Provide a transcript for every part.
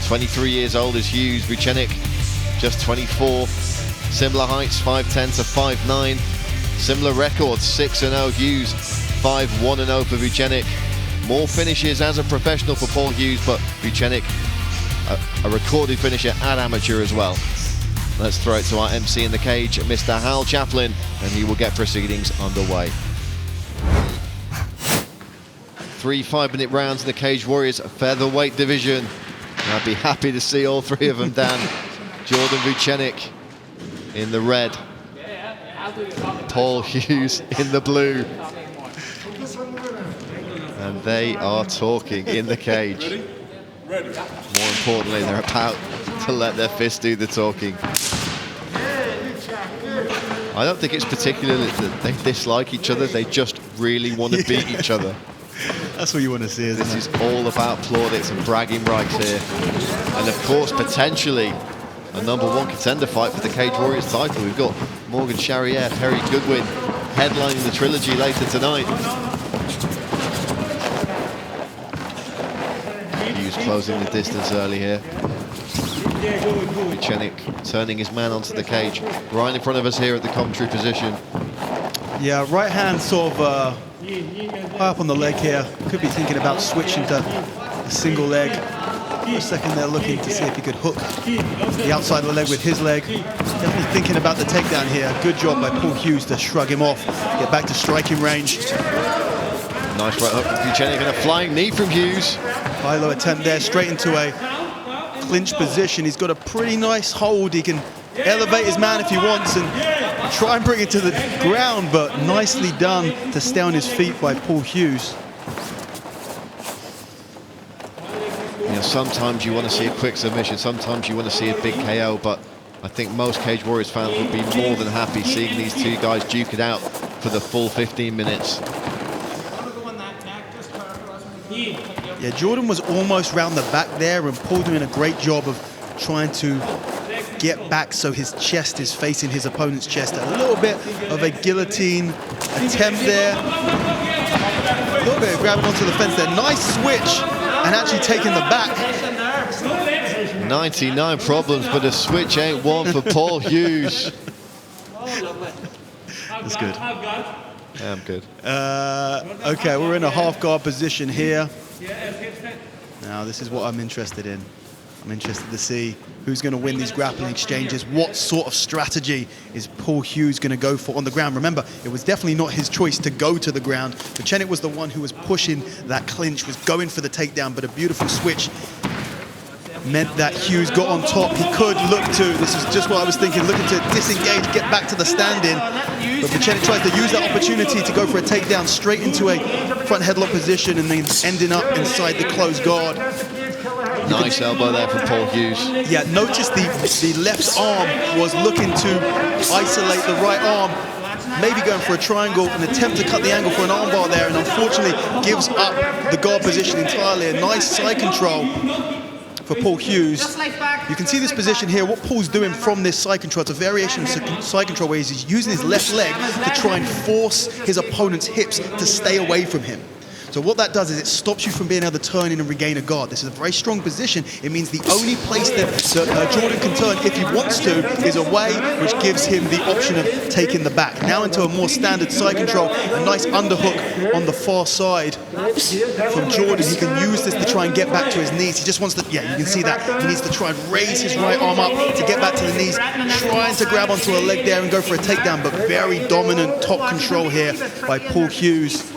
23 years old is Hughes. Vucenic, just 24. Similar heights, 5'10 to 5'9. Similar records, 6-0 Hughes, 5-1-0 for Vucenic. More finishes as a professional for Paul Hughes, but Vucenic, a recorded finisher at amateur as well. Let's throw it to our MC in the cage, Mr. Hal Chaplin, and he will get proceedings underway. 3 5-minute rounds in the Cage Warriors featherweight division. I'd be happy to see all three of them down. Jordan Vucenic in the red, Paul Hughes in the blue. And they are talking in the cage. More importantly, they're about to let their fists do the talking. I don't think it's particularly that they dislike each other, they just really want to beat each other. That's what you want to see, isn't it? This is all about plaudits and bragging rights here. And of course, potentially a #1 contender fight for the Cage Warriors title. We've got Morgan Charrier, Perry Goodwin headlining the trilogy later tonight. Hughes closing the distance early here. Vucenic turning his man onto the cage. Right in front of us here at the commentary position. Yeah, right hand sort of high up on the leg here. Could be thinking about switching to a single leg. For a second they're looking to see if he could hook the outside of the leg with his leg. Definitely thinking about the takedown here. Good job by Paul Hughes to shrug him off, get back to striking range. Nice right hook from Vucenic and a flying knee from Hughes. High low attempt there, straight into a clinch position. He's got a pretty nice hold. He can elevate his man if he wants and try and bring it to the ground, but nicely done to stay on his feet by Paul Hughes. You know, sometimes you want to see a quick submission, sometimes you want to see a big KO, but I think most Cage Warriors fans would be more than happy seeing these two guys duke it out for the full 15 minutes. Yeah, Jordan was almost round the back there, and Paul doing a great job of trying to get back so his chest is facing his opponent's chest. A little bit of a guillotine attempt there. A little bit of grabbing onto the fence there. Nice switch and actually taking the back. 99 problems, but a switch ain't one for Paul Hughes. That's good. Yeah, I'm good. Okay, we're in a half guard position here. Now, this is what I'm interested in. I'm interested to see who's going to win these grappling exchanges. What sort of strategy is Paul Hughes going to go for on the ground? Remember, it was definitely not his choice to go to the ground. Vucenic was the one who was pushing that clinch, was going for the takedown, but a beautiful switch meant that Hughes got on top. He could look to, this is just what I was thinking, looking to disengage, get back to the stand-in. But Vucenic tries to use that opportunity to go for a takedown straight into a front headlock position and then ending up inside the closed guard. Nice elbow there from Paul Hughes. Yeah, notice the left arm was looking to isolate the right arm, maybe going for a triangle, an attempt to cut the angle for an armbar there, and unfortunately gives up the guard position entirely. A nice side control for Paul Hughes. You can see this position here, what Paul's doing from this side control. It's a variation of side control where he's using his left leg to try and force his opponent's hips to stay away from him. So what that does is it stops you from being able to turn in and regain a guard. This is a very strong position. It means the only place that Jordan can turn if he wants to is away, which gives him the option of taking the back. Now into a more standard side control, a nice underhook on the far side from Jordan. He can use this to try and get back to his knees. He just wants to, yeah, you can see that. He needs to try and raise his right arm up to get back to the knees, trying to grab onto a leg there and go for a takedown, but very dominant top control here by Paul Hughes.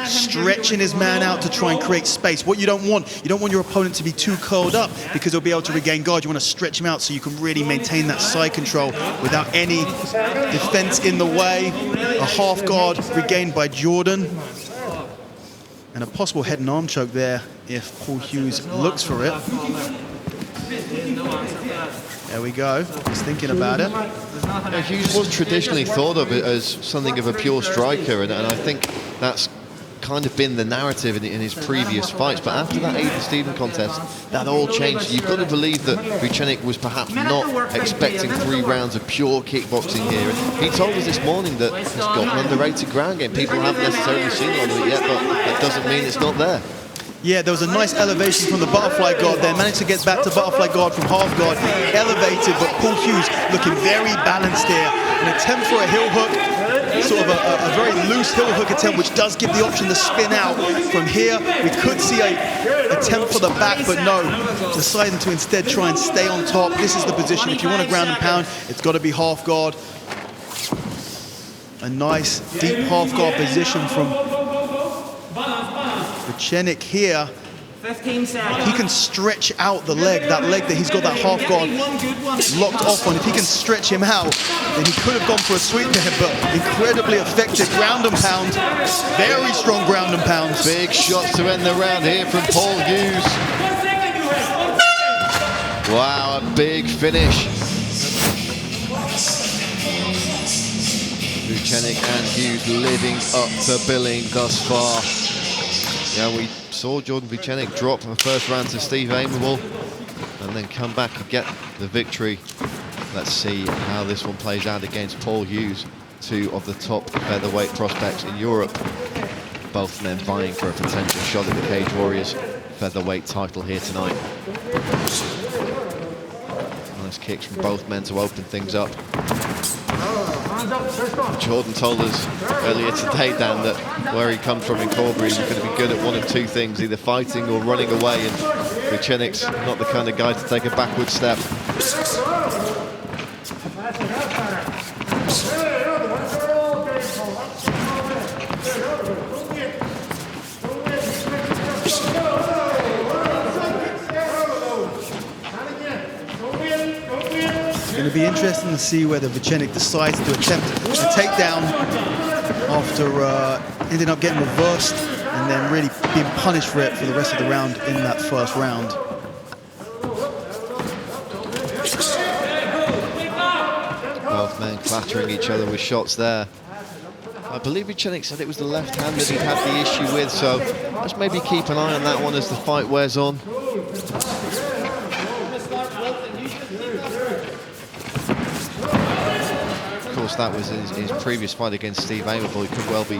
Stretching his man out to try and create space. What you don't want your opponent to be too curled up because he'll be able to regain guard. You want to stretch him out so you can really maintain that side control without any defense in the way. A half guard regained by Jordan. And a possible head and arm choke there if Paul Hughes looks for it. There we go. He's thinking about it. Yeah, Hughes was traditionally thought of as something of a pure striker, and I think that's kind of been the narrative in his previous fights. But after that Aidan Stephen contest, that all changed. You've got to believe that Vucenic was perhaps not expecting 3 rounds of pure kickboxing here. And he told us this morning that he's got an underrated ground game. People haven't necessarily seen a lot of it yet, but that doesn't mean it's not there. Yeah, there was a nice elevation from the butterfly guard there. Managed to get back to butterfly guard from half guard. Elevated, but Paul Hughes looking very balanced here. An attempt for a heel hook, sort of a very loose heel hook attempt, which does give the option to spin out. From here, we could see a attempt for the back, but no, deciding to instead try and stay on top. This is the position. If you want to ground and pound, it's got to be half guard. A nice deep half guard position from Vucenic here. 15 seconds. If he can stretch out the leg, that he's got that half guard locked off on, if he can stretch him out, then he could have gone for a sweep there, but incredibly effective ground and pound. Very strong ground and pound. Big shots to end the round here from Paul Hughes. Wow, a big finish. Vucenic and Hughes living up to billing thus far. Yeah, we saw Jordan Vucenic drop in the first round to Steve Aimable and then come back and get the victory. Let's see how this one plays out against Paul Hughes, two of the top featherweight prospects in Europe. Both men vying for a potential shot at the Cage Warriors featherweight title here tonight. Nice kicks from both men to open things up. Jordan told us earlier today, Dan, that where he comes from in Corbury, he's going to be good at one of two things, either fighting or running away, and Vucenic's not the kind of guy to take a backward step. It's going to be interesting to see whether Vucenic decides to attempt a takedown after ending up getting reversed and then really being punished for it for the rest of the round in that first round. Both men clattering each other with shots there. I believe Vucenic said it was the left hand that he had the issue with, so let's maybe keep an eye on that one as the fight wears on. Of course, that was his previous fight against Steve Aimable. He could well be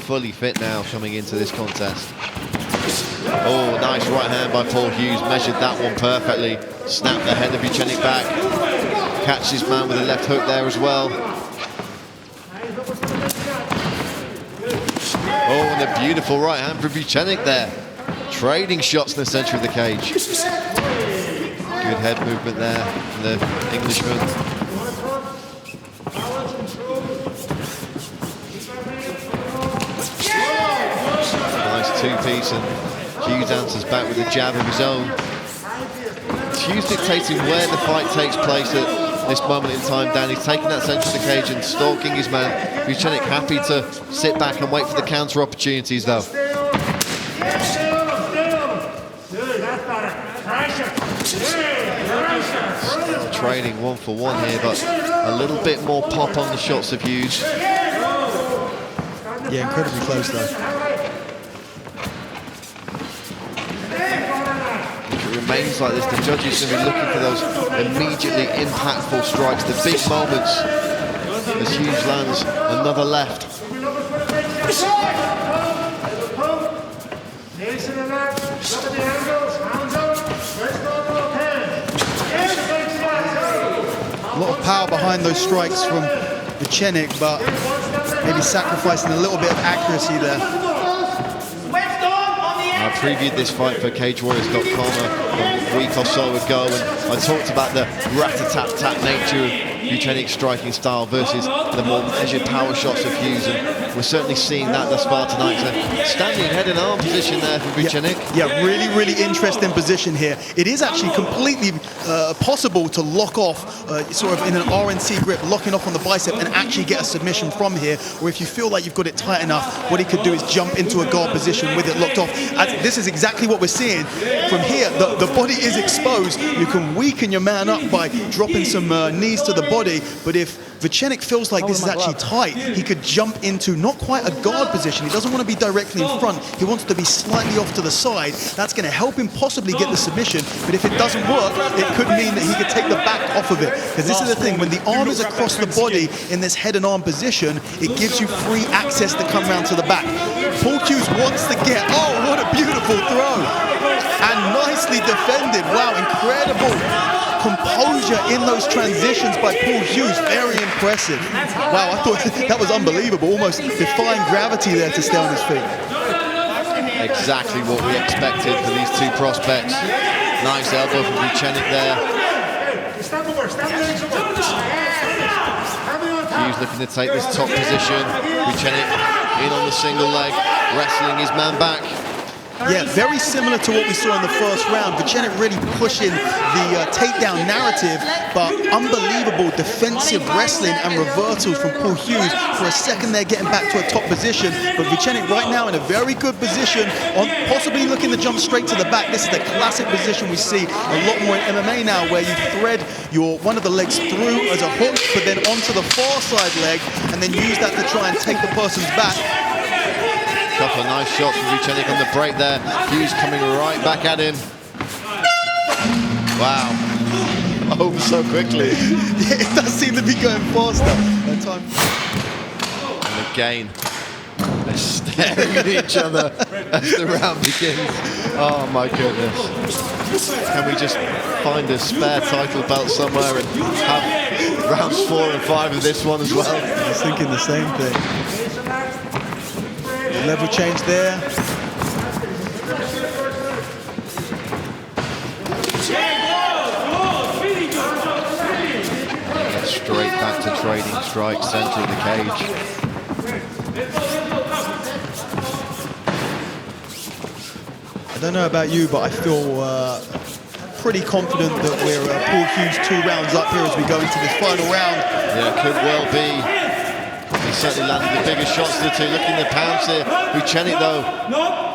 fully fit now coming into this contest. Oh, nice right hand by Paul Hughes. Measured that one perfectly. Snapped the head of Vucenic back. Catches his man with a left hook there as well. Oh, and a beautiful right hand from Vucenic there. Trading shots in the centre of the cage. Good head movement there from the Englishman. Two-piece, and Hughes answers back with a jab of his own. It's Hughes dictating where the fight takes place at this moment in time, Dan. He's taking that centre of the cage and stalking his man. Vucenic happy to sit back and wait for the counter opportunities, though. Still trading one for one here, but a little bit more pop on the shots of Hughes. Yeah, incredibly close, though. Remains like this, the judges are going to be looking for those immediately impactful strikes, the big moments, as Hughes lands another left. A lot of power behind those strikes from Vucenic, but maybe sacrificing a little bit of accuracy there. I previewed this fight for CageWarriors.com a week or so ago, and I talked about the rat-a-tat-tat nature of Vucenic's striking style versus the more measured power shots of Hughes, and we're certainly seeing that thus far tonight. So standing head and arm position there for Vucenic. Yeah, really interesting position here. It is actually completely possible to lock off, sort of in an RNC grip, locking off on the bicep and actually get a submission from here, or if you feel like you've got it tight enough, what he could do is jump into a guard position with it locked off. This is exactly what we're seeing. From here, the body is exposed. You can weaken your man up by dropping some knees to the body, but if Vucenic feels like this is actually tight, he could jump into not quite a guard position. He doesn't want to be directly in front. He wants to be slightly off to the side. That's going to help him possibly get the submission, but if it doesn't work, it could mean that he could take the back off of it. Because this is the thing, when the arm is across the body in this head and arm position, it gives you free access to come round to the back. Paul Hughes wants to get, oh, what a beautiful throw. And nicely defended. Wow, incredible composure in those transitions by Paul Hughes. Very impressive. Wow, I thought that was unbelievable. Almost defying gravity there to stay on his feet. Exactly what we expected for these two prospects. Nice elbow from Vucenic there. Hughes looking to take this top position. Vucenic in on the single leg, wrestling his man back. Yeah, very similar to what we saw in the first round. Vucenic really pushing the takedown narrative, but unbelievable defensive wrestling and reversals from Paul Hughes. For a second there, getting back to a top position. But Vucenic right now in a very good position, on possibly looking to jump straight to the back. This is the classic position we see a lot more in MMA now, where you thread one of the legs through as a hook, but then onto the far side leg, and then use that to try and take the person's back. Couple of nice shots from Vucenic on the break there. Hughes coming right back at him. Wow. Over so quickly. Yeah, it does seem to be going faster at time. And again, they're staring at each other as the round begins. Oh my goodness. Can we just find a spare title belt somewhere and have rounds 4 and 5 of this one as well? I was thinking the same thing. Level change there. Straight back to trading strike, center of the cage. I don't know about you, but I feel pretty confident that we're Paul Hughes 2 rounds up here as we go into this final round. Yeah, could well be. He certainly landed the biggest shots of the two. Looking to pounce here. Vucenic, though,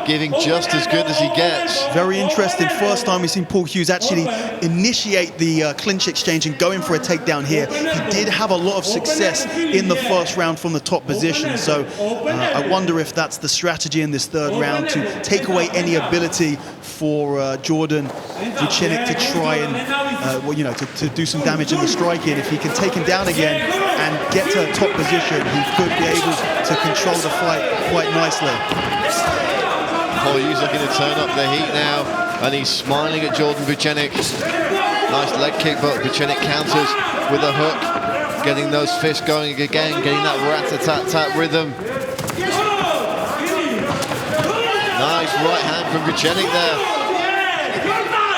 giving just as good as he gets. Very interesting. First time we've seen Paul Hughes actually initiate the clinch exchange and going for a takedown here. He did have a lot of success in the first round from the top position. So I wonder if that's the strategy in this third round, to take away any ability for Jordan Vucenic to try and, well, you know, to do some damage in the striking. If he can take him down again and get to a top position, he could be able to control the fight quite nicely. Paul Hughes looking to turn up the heat now, and he's smiling at Jordan Vucenic. Nice leg kick, but Vucenic counters with a hook, getting those fists going again, getting that rat-a-tat-tat rhythm. Nice right hand from Vucenic there.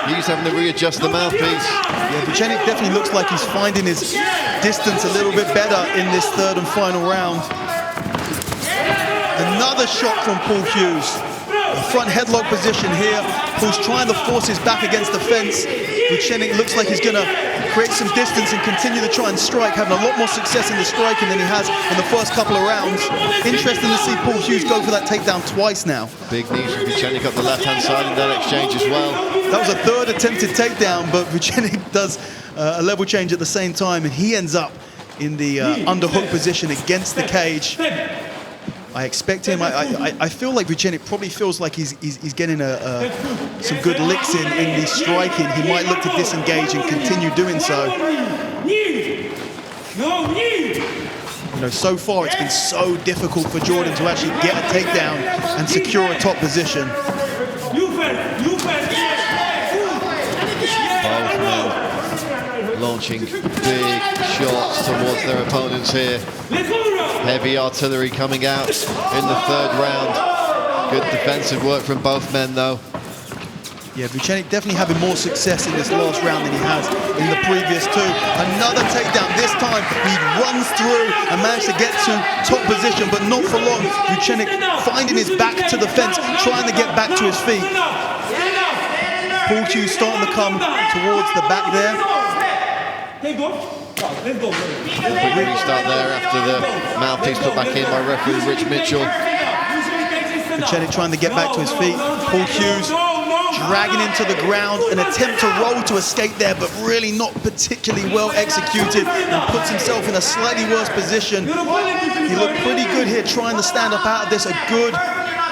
Hughes having to readjust the mouthpiece. Yeah, Vucenic definitely looks like he's finding his distance a little bit better in this third and final round. Another shot from Paul Hughes. A front headlock position here. Paul's trying to force his back against the fence. Vucenic looks like he's going to create some distance and continue to try and strike, having a lot more success in the striking than he has in the first couple of rounds. Interesting to see Paul Hughes go for that takedown twice now. Big knees from Vucenic up the left-hand side in that exchange as well. That was a third attempted takedown, but Vucenic does a level change at the same time, and he ends up in the underhook position against the cage. I expect him. I feel like Vucenic probably feels like he's getting some good licks in the striking. He might look to disengage and continue doing so. You know, so far it's been so difficult for Jordan to actually get a takedown and secure a top position. Both men launching big shots towards their opponents here. Heavy artillery coming out in the third round. Good defensive work from both men, though. Yeah, Vucenic definitely having more success in this last round than he has in the previous two. Another takedown. This time he runs through and managed to get to top position, but not for long. Vucenic finding his back to the fence, trying to get back to his feet. Paul Hughes starting to come towards the back there. Quick restart there after the mouthpiece put back in by referee Rich Mitchell. Vucenic trying to get back to his feet. Paul Hughes dragging him to the ground. An attempt to roll to escape there, but really not particularly well executed, and puts himself in a slightly worse position. He looked pretty good here trying to stand up out of this. A good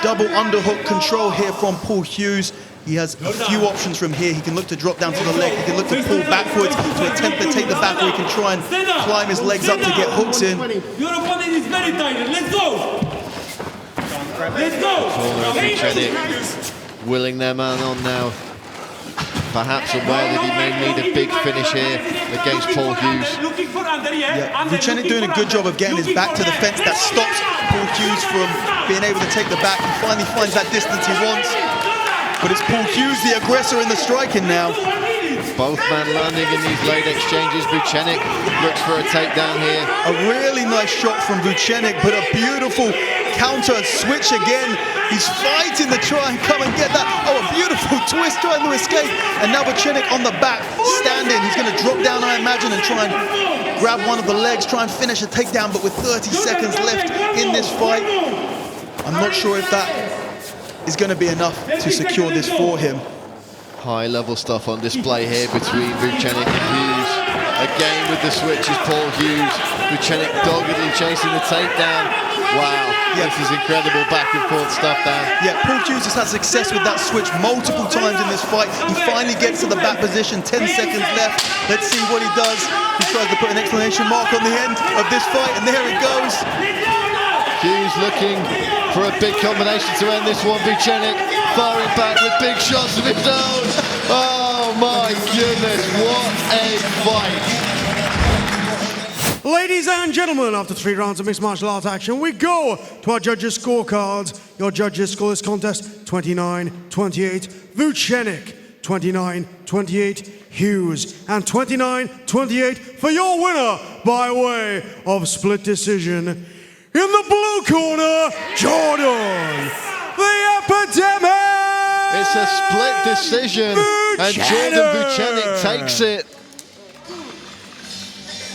double underhook control here from Paul Hughes. He has a few options from here. He can look to drop down to the leg. He can look to pull backwards to attempt to take the back, or he can try and climb his legs up to get hooks in. Your opponent is very tired. Let's go. Corner of Vucenic, willing their man on now. Perhaps aware that he may need a big finish here against Paul Hughes. Yeah, Vucenic doing a good job of getting his back to the fence. That stops Paul Hughes from being able to take the back. He finally finds that distance he wants. But it's Paul Hughes, the aggressor, in the striking now. Both men landing in these late exchanges. Vucenic looks for a takedown here. A really nice shot from Vucenic, but a beautiful counter switch again. He's fighting to try and come and get that. Oh, a beautiful twist trying to escape. And now Vucenic on the back, standing. He's going to drop down, I imagine, and try and grab one of the legs, try and finish a takedown. But with 30 seconds left in this fight, I'm not sure if that is going to be enough to secure this for him. High-level stuff on display here between Vucenic and Hughes. Again with the switches, Paul Hughes. Vucenic doggedly chasing the takedown. Wow, yeah. This is incredible back and forth stuff down. Yeah, Paul Hughes has had success with that switch multiple times in this fight. He finally gets to the back position, 10 seconds left. Let's see what he does. He tries to put an exclamation mark on the end of this fight, and there it goes. Hughes looking for a big combination to end this one. Vucenic firing back with big shots of his own. Oh my goodness, what a fight. Ladies and gentlemen, after 3 rounds of mixed martial arts action, we go to our judges' scorecards. Your judges score this contest 29-28 Vucenic, 29-28 Hughes, and 29-28 for your winner by way of split decision. In the blue corner, Jordan, the Epidemic! It's a split decision, Vucenic! And Jordan Vucenic takes it.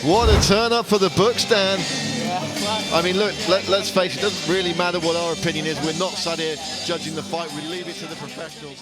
What a turn up for the books, Dan. I mean, look, let's face it, it doesn't really matter what our opinion is. We're not sat here judging the fight. We leave it to the professionals.